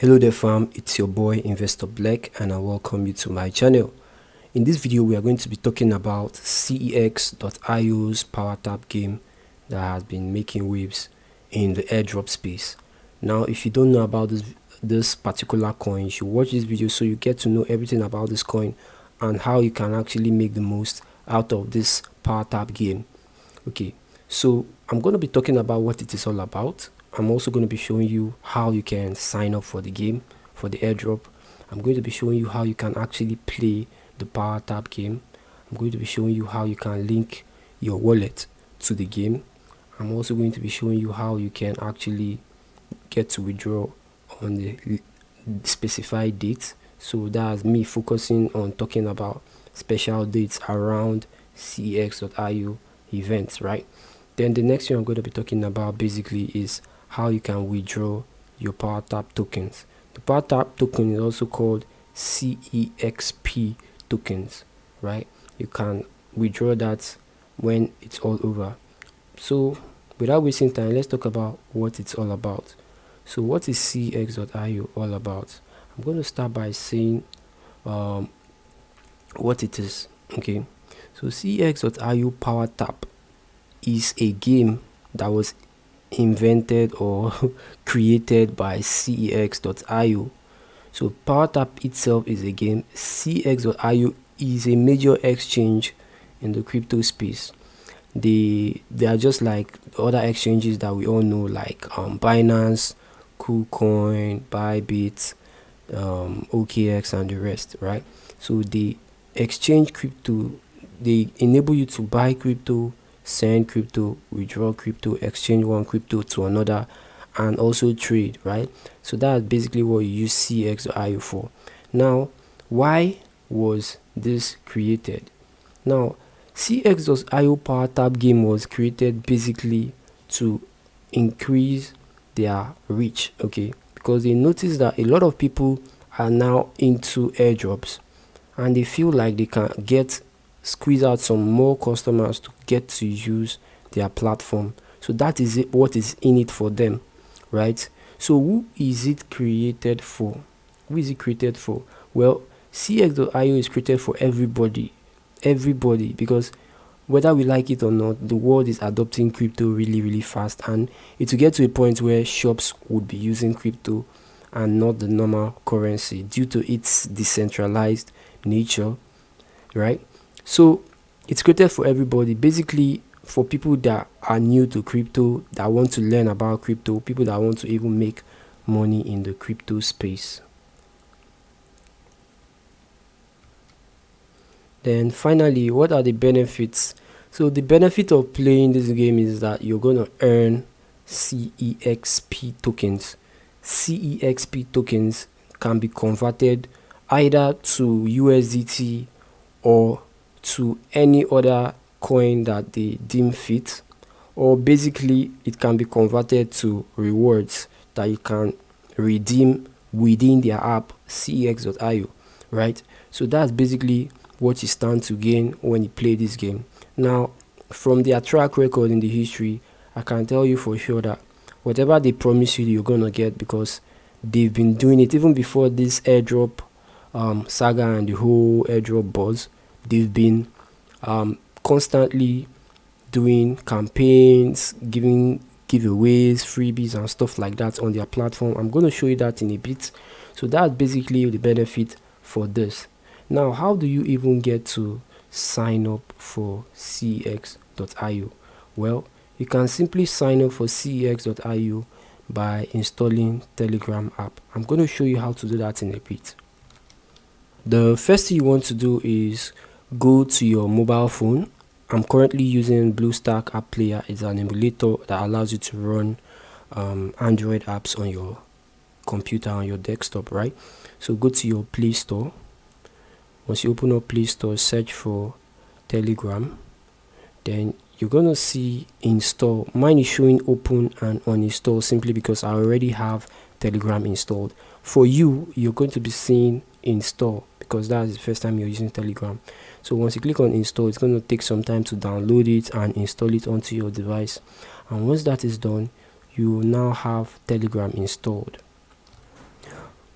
Hello there fam, it's your boy Investor Black and I welcome you to my channel. In this video we are going to be talking about Cexp.io's Powertap game that has been making waves in the airdrop space. Now if you don't know about this particular coin, you should watch this video so you get to know everything about this coin and how you can actually make the most out of this Powertap game. Okay, so I'm going to be talking about what it is all about. I'm also going to be showing you how you can sign up for the game, for the airdrop. I'm going to be showing you how you can actually play the Powertap game. I'm going to be showing you how you can link your wallet to the game. I'm also going to be showing you how you can actually get to withdraw on the specified dates. So that's me focusing on talking about special dates around Cexp.io events, right? Then the next thing I'm going to be talking about basically is how you can withdraw your Powertap tokens. The Powertap token is also called Cexp tokens, right? You can withdraw that when it's all over. So without wasting time, let's talk about what it's all about. So what is Cexp.io all about? I'm going to start by saying what it is. Okay, so Cexp.io Powertap is a game that was invented or created by Cexp.io. So Powertap itself is a game. Cexp.io is a major exchange in the crypto space. They are just like other exchanges that we all know, like Binance, KuCoin, Bybit, OKX and the rest, right? So they exchange crypto. They enable you to buy crypto, send crypto, withdraw crypto, exchange one crypto to another, and also trade, right? So that's basically what you use Cexp.io for. Now, why was this created? Now, Cexp.io Powertap game was created basically to increase their reach, okay? Because they noticed that a lot of people are now into airdrops and they feel like they can squeeze out some more customers to get to use their platform. So that is it, what is in it for them, right? So who is it created for? Who is it created for? Well, Cexp.io is created for everybody, because whether we like it or not, the world is adopting crypto really fast, and it will get to a point where shops would be using crypto and not the normal currency due to its decentralized nature, right? So it's created for everybody, basically for people that are new to crypto, that want to learn about crypto, people that want to even make money in the crypto space. Then finally, what are the benefits? So the benefit of playing this game is that you're going to earn Cexp tokens. Cexp tokens can be converted either to USDT or to any other coin that they deem fit, or basically it can be converted to rewards that you can redeem within their app Cexp.io, right? So that's basically what you stand to gain when you play this game. Now, from their track record in the history, I can tell you for sure that whatever they promise you, you're gonna get, because they've been doing it even before this airdrop saga and the whole airdrop buzz. They've been constantly doing campaigns, giving giveaways, freebies and stuff like that on their platform. I'm going to show you that in a bit. So that's basically the benefit for this. Now, how do you even get to sign up for Cexp.io? Well, you can simply sign up for Cexp.io by installing Telegram app. I'm going to show you how to do that in a bit. The first thing you want to do is go to your mobile phone. I'm currently using BlueStack App Player. It's an emulator that allows you to run Android apps on your computer, on your desktop, right? So go to your Play Store. Once you open up Play Store, search for Telegram. Then you're gonna see install. Mine is showing open and uninstall simply because I already have Telegram installed. For you, you're going to be seeing install because that's the first time you're using Telegram. So once you click on install, it's going to take some time to download it and install it onto your device. And once that is done, you now have Telegram installed.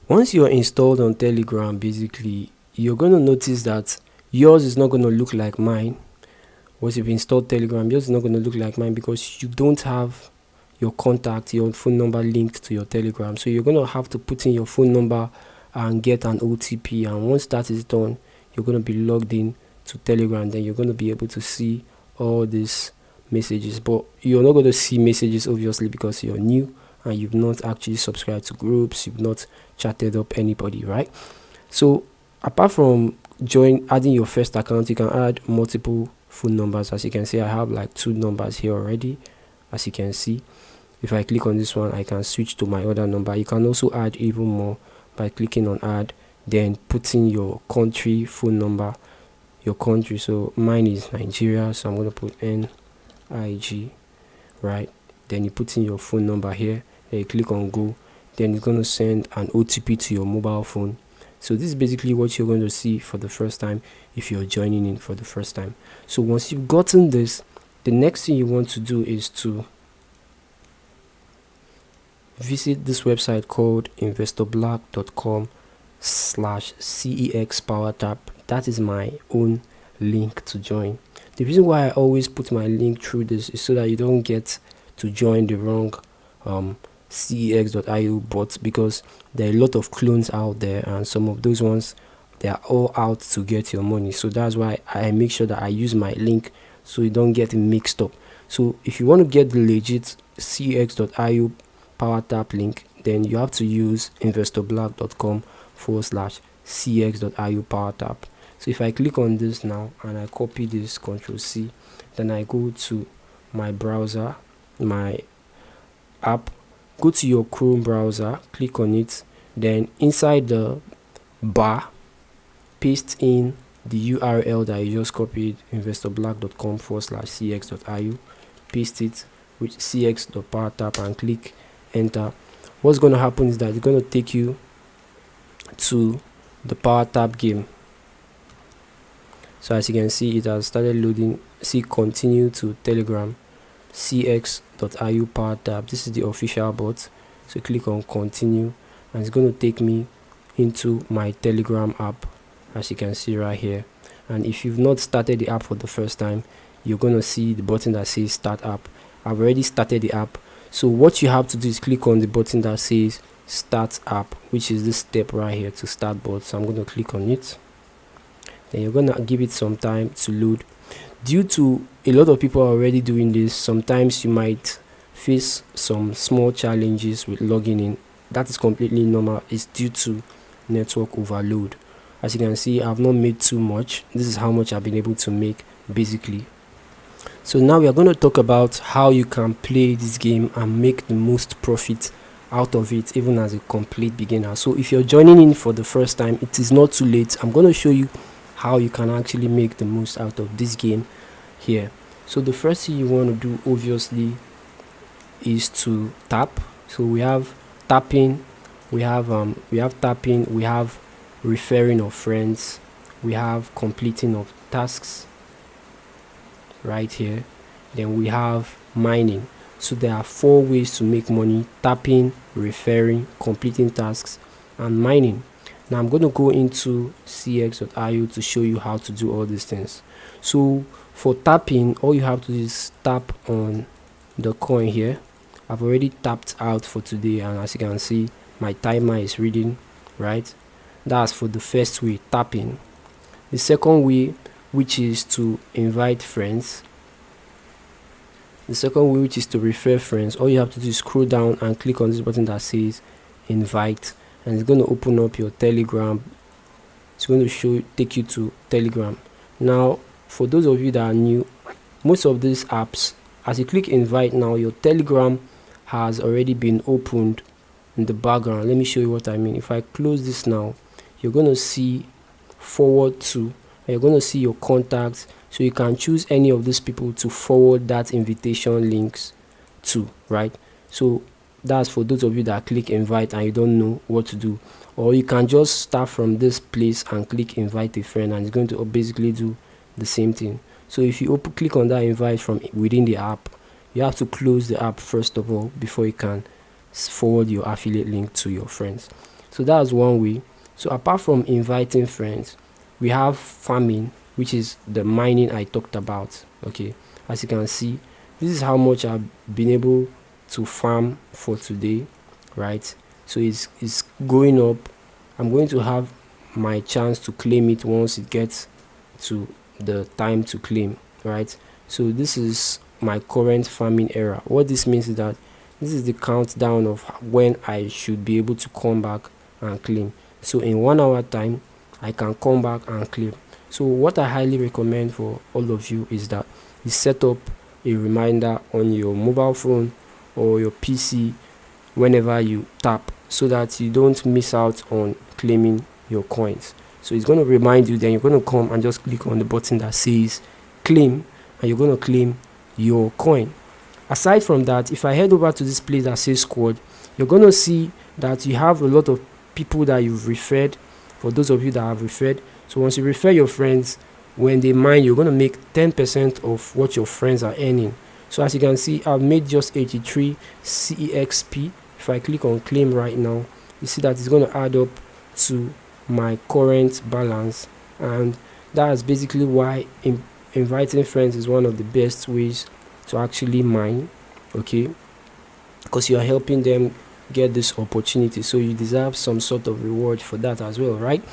Once you're installed on Telegram, basically you're going to notice that yours is not going to look like mine. Once you've installed Telegram, yours is not going to look like mine because you don't have your contact, your phone number linked to your Telegram. So you're going to have to put in your phone number and get an OTP, and once that is done, you're going to be logged in to Telegram. Then you're going to be able to see all these messages, but you're not going to see messages obviously because you're new and you've not actually subscribed to groups, you've not chatted up anybody, right? So apart from adding your first account, you can add multiple phone numbers. As you can see, I have like 2 numbers here already. As you can see, if I click on this one, I can switch to my other number. You can also add even more by clicking on add, then putting your country phone number, your country. So mine is Nigeria, so I'm going to put NIG, right? Then you put in your phone number here, then you click on go, then it's going to send an OTP to your mobile phone. So this is basically what you're going to see for the first time if you're joining in for the first time. So once you've gotten this, the next thing you want to do is to visit this website called investorblack.com/CEX Powertap. That is my own link to join. The reason why I always put my link through this is so that you don't get to join the wrong cex.io bots, because there are a lot of clones out there and some of those ones, they are all out to get your money. So that's why I make sure that I use my link so you don't get it mixed up. So if you want to get the legit cex.io Powertap link, then you have to use investorblack.com/cx.io Powertap. So if I click on this now and I copy this, Ctrl C, then I go to my browser, my app, go to your Chrome browser, click on it, then inside the bar, paste in the URL that you just copied, investorblack.com/cx.io, paste it with cx.powertap and click enter. What's going to happen is that it's going to take you to the Powertap game. So as you can see, it has started loading. See continue to Telegram, cx.io Powertap. This is the official bot. So click on continue and it's going to take me into my Telegram app, as you can see right here. And if you've not started the app for the first time, you're going to see the button that says start app. I've already started the app. So what you have to do is click on the button that says start app, which is this step right here to start bot. So I'm going to click on it. Then you're going to give it some time to load. Due to a lot of people are already doing this, sometimes you might face some small challenges with logging in. That is completely normal. It's due to network overload. As you can see, I've not made too much. This is how much I've been able to make basically. So now we are going to talk about how you can play this game and make the most profit out of it, even as a complete beginner. So if you're joining in for the first time, it is not too late. I'm going to show you how you can actually make the most out of this game here. So the first thing you want to do obviously is to tap. So we have tapping, we have tapping, we have referring of friends, we have completing of tasks right here, then we have mining. So there are 4 ways to make money: tapping, referring, completing tasks, and mining. Now I'm going to go into cx.io to show you how to do all these things. So for tapping, all you have to do is tap on the coin here. I've already tapped out for today, and as you can see, my timer is reading, right? That's for the first way, tapping. The second way, which is to invite friends, the second way, which is to refer friends, all you have to do is scroll down and click on this button that says invite, and it's going to open up your Telegram. It's going to take you to Telegram. Now for those of you that are new, most of these apps, as you click invite now, your Telegram has already been opened in the background. Let me show you what I mean. If I close this now, you're going to see forward to, and you're going to see your contacts. So you can choose any of these people to forward that invitation links to, right? So that's for those of you that click invite and you don't know what to do. Or you can just start from this place and click invite a friend, and it's going to basically do the same thing. So if you click on that invite from within the app, you have to close the app first of all before you can forward your affiliate link to your friends. So that's one way. So apart from inviting friends, we have farming, which is the mining I talked about. Okay, as you can see, this is how much I've been able to farm for today, right? So it's going up. I'm going to have my chance to claim it once it gets to the time to claim, right? So this is my current farming era. What this means is that this is the countdown of when I should be able to come back and claim. So in 1 hour time, I can come back and claim. So what I highly recommend for all of you is that you set up a reminder on your mobile phone or your PC whenever you tap, so that you don't miss out on claiming your coins. So it's going to remind you, then you're going to come and just click on the button that says claim, and you're going to claim your coin. Aside from that, if I head over to this place that says squad, you're going to see that you have a lot of people that you've referred. For those of you that have referred, so once you refer your friends, when they mine, you're going to make 10% of what your friends are earning. So as you can see, I've made just 83 Cexp. If I click on claim right now, you see that it's going to add up to my current balance, and that's basically why inviting friends is one of the best ways to actually mine. Okay, because you are helping them get this opportunity, so you deserve some sort of reward for that as well, right?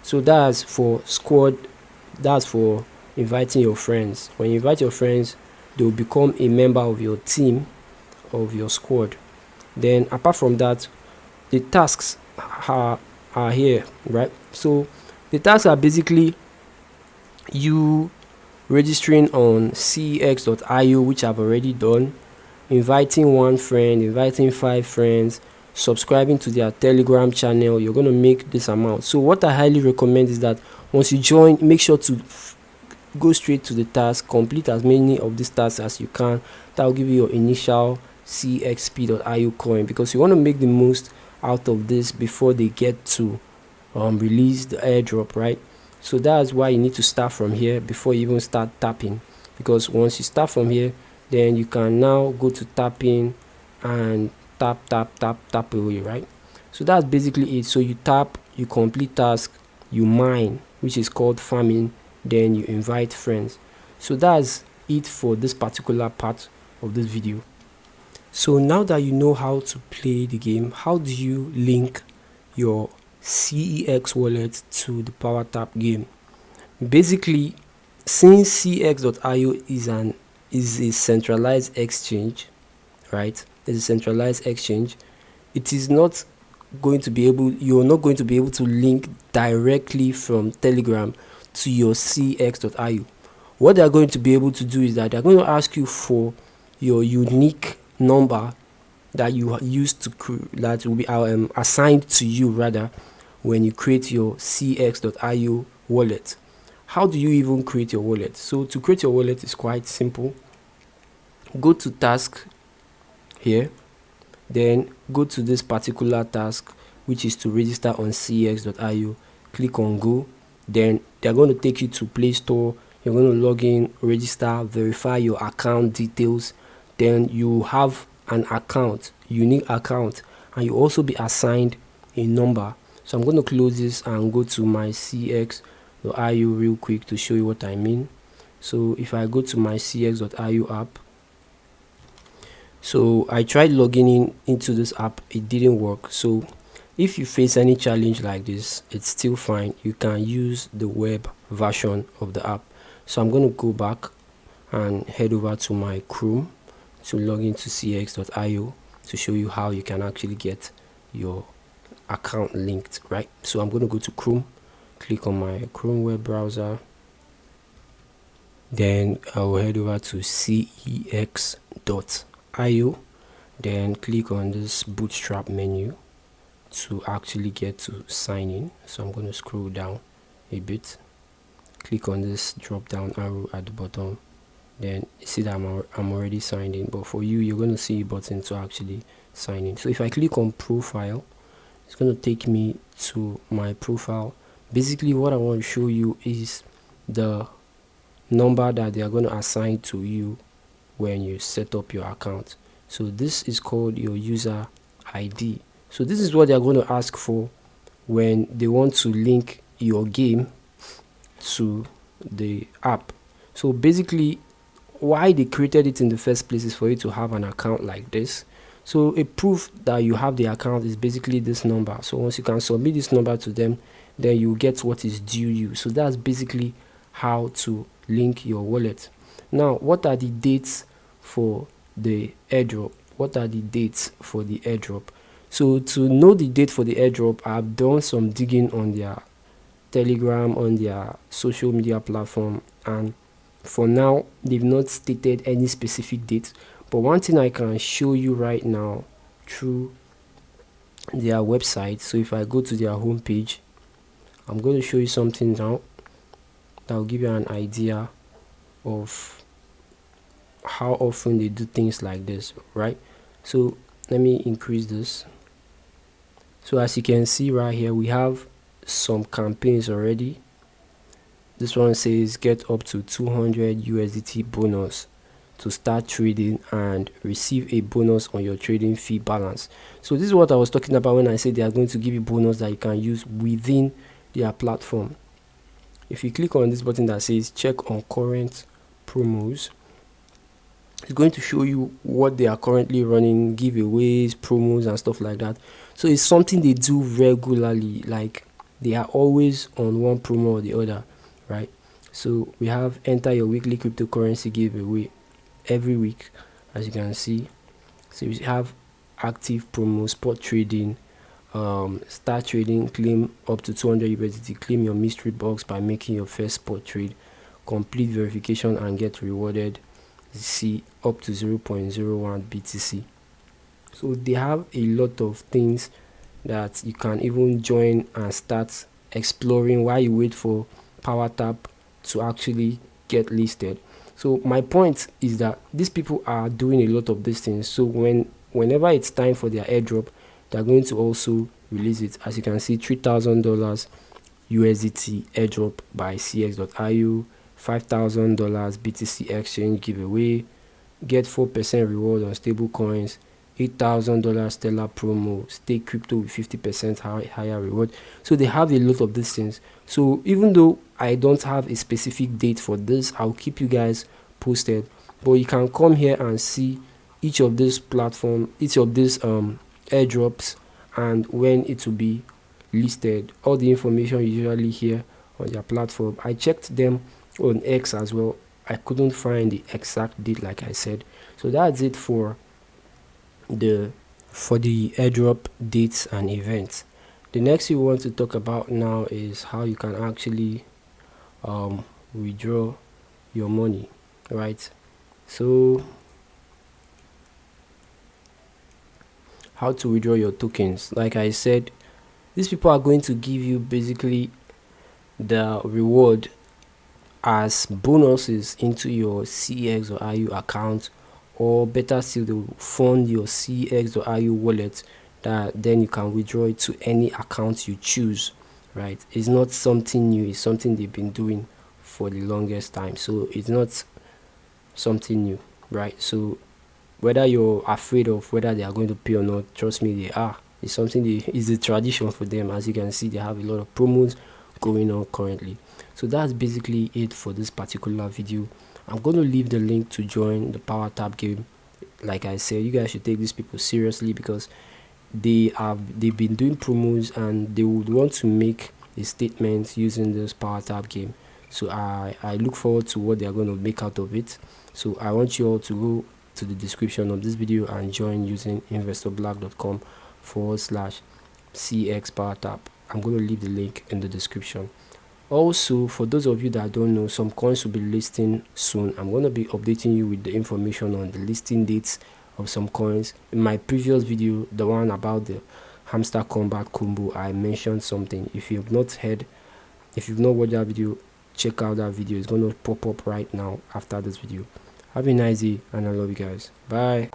So that's for squad. That's for inviting your friends. When you invite your friends, they will become a member of your team, of your squad. Then apart from that, the tasks are here, right? So the tasks are basically you registering on cex.io, which I've already done, inviting one friend, inviting 5 friends, subscribing to their Telegram channel. You're going to make this amount. So what I highly recommend is that once you join, make sure to go straight to the task, complete as many of these tasks as you can. That will give you your initial cexp.io coin, because you want to make the most out of this before they get to release the airdrop, right? So that's why you need to start from here before you even start tapping, because once you start from here, then you can now go to tapping and tap away, right? So that's basically it. So you tap, you complete task, you mine, which is called farming, then you invite friends. So that's it for this particular part of this video. So now that you know how to play the game, how do you link your CEX wallet to the Powertap game? Basically, since cex.io is a centralized exchange, right? It's a centralized exchange. It is not going to be able, you're not going to be able to link directly from Telegram to your cex.io. What they're going to be able to do is that they're going to ask you for your unique number that you used to that will be assigned to you rather when you create your cex.io wallet. How do you even create your wallet? So to create your wallet is quite simple. Go to task here, then go to this particular task, which is to register on cex.io. Click on go, then they're going to take you to Play Store. You're going to log in, register, verify your account details. Then you have an account, unique account, and you also be assigned a number. So I'm going to close this and go to my cex.io real quick to show you what I mean. So if I go to my cex.io app, so I tried logging into this app, it didn't work. So if you face any challenge like this, it's still fine. You can use the web version of the app. So I'm going to go back and head over to my Chrome to log into cex.io to show you how you can actually get your account linked, right? So I'm going to go to Chrome, click on my Chrome web browser, then I will head over to cex.io, then click on this bootstrap menu to actually get to sign in. So I'm going to scroll down a bit, click on this drop down arrow at the bottom, then you see that I'm already signed in, but for you, you're going to see a button to actually sign in. So if I click on profile, it's going to take me to my profile. Basically what I want to show you is the number that they are going to assign to you when you set up your account. So this is called your user ID. So this is what they are going to ask for when they want to link your game to the app. So basically, why they created it in the first place is for you to have an account like this. So a proof that you have the account is basically this number. So once you can submit this number to them, then you get what is due you. So that's basically how to link your wallet. Now, what are the dates for the airdrop? What are the dates for the airdrop? So to know the date for the airdrop, I've done some digging on their Telegram, on their social media platform, and for now they've not stated any specific date. But one thing I can show you right now through their website, so if I go to their homepage, I'm going to show you something now that will give you an idea of how often they do things like this, right? So let me increase this. So as you can see right here, we have some campaigns already. This one says get up to 200 USDT bonus to start trading and receive a bonus on your trading fee balance. So this is what I was talking about when I said they are going to give you bonus that you can use within their platform. If you click on this button that says check on current promos, it's going to show you what they are currently running, giveaways, promos and stuff like that. So it's something they do regularly, like they are always on one promo or the other, right? So we have enter your weekly cryptocurrency giveaway every week, as you can see. So we have active promo, spot trading, start trading, claim up to 200 USDT, claim your mystery box by making your first spot trade, complete verification and get rewarded, see up to 0.01 BTC. So they have a lot of things that you can even join and start exploring while you wait for Powertap to actually get listed. So my point is that these people are doing a lot of these things. So whenever it's time for their airdrop, they're going to also release it. As you can see, $3,000 USDT airdrop by Cexp.io, $5,000 BTC exchange giveaway, get 4% reward on stable coins, $8,000 Stellar promo, stake crypto with 50% higher reward. So they have a lot of these things. So even though I don't have a specific date for this, I'll keep you guys posted. But you can come here and see each of these platform, each of these airdrops, and when it will be listed. All the information you usually hear on their platform. I checked them on X as well. I couldn't find the exact date, like I said. So that's it for the airdrop dates and events. The next we want to talk about now is how you can actually withdraw your money, right? So how to withdraw your tokens. Like I said, these people are going to give you basically the reward as bonuses into your Cexp.io account, or better still, they will fund your Cexp.io wallet that then you can withdraw it to any account you choose, right? It's not something new, it's something they've been doing for the longest time, so it's not something new, right? So whether you're afraid of whether they are going to pay or not, trust me, they are. It's something it's a tradition for them. As you can see, they have a lot of promos going on currently. So that's basically it for this particular video. I'm going to leave the link to join the Powertap game. Like I said, you guys should take these people seriously because they've been doing promos and they would want to make a statement using this Powertap game. So I look forward to what they are going to make out of it. So I want you all to go to the description of this video and join using investorblack.com/CX Powertap. I'm going to leave the link in the description. Also, for those of you that don't know, some coins will be listing soon. I'm going to be updating you with the information on the listing dates of some coins. In my previous video, the one about the hamster combat combo, I mentioned something. If you've not watched that video, check out that video. It's going to pop up right now after this video. Have a nice day and I love you guys. Bye.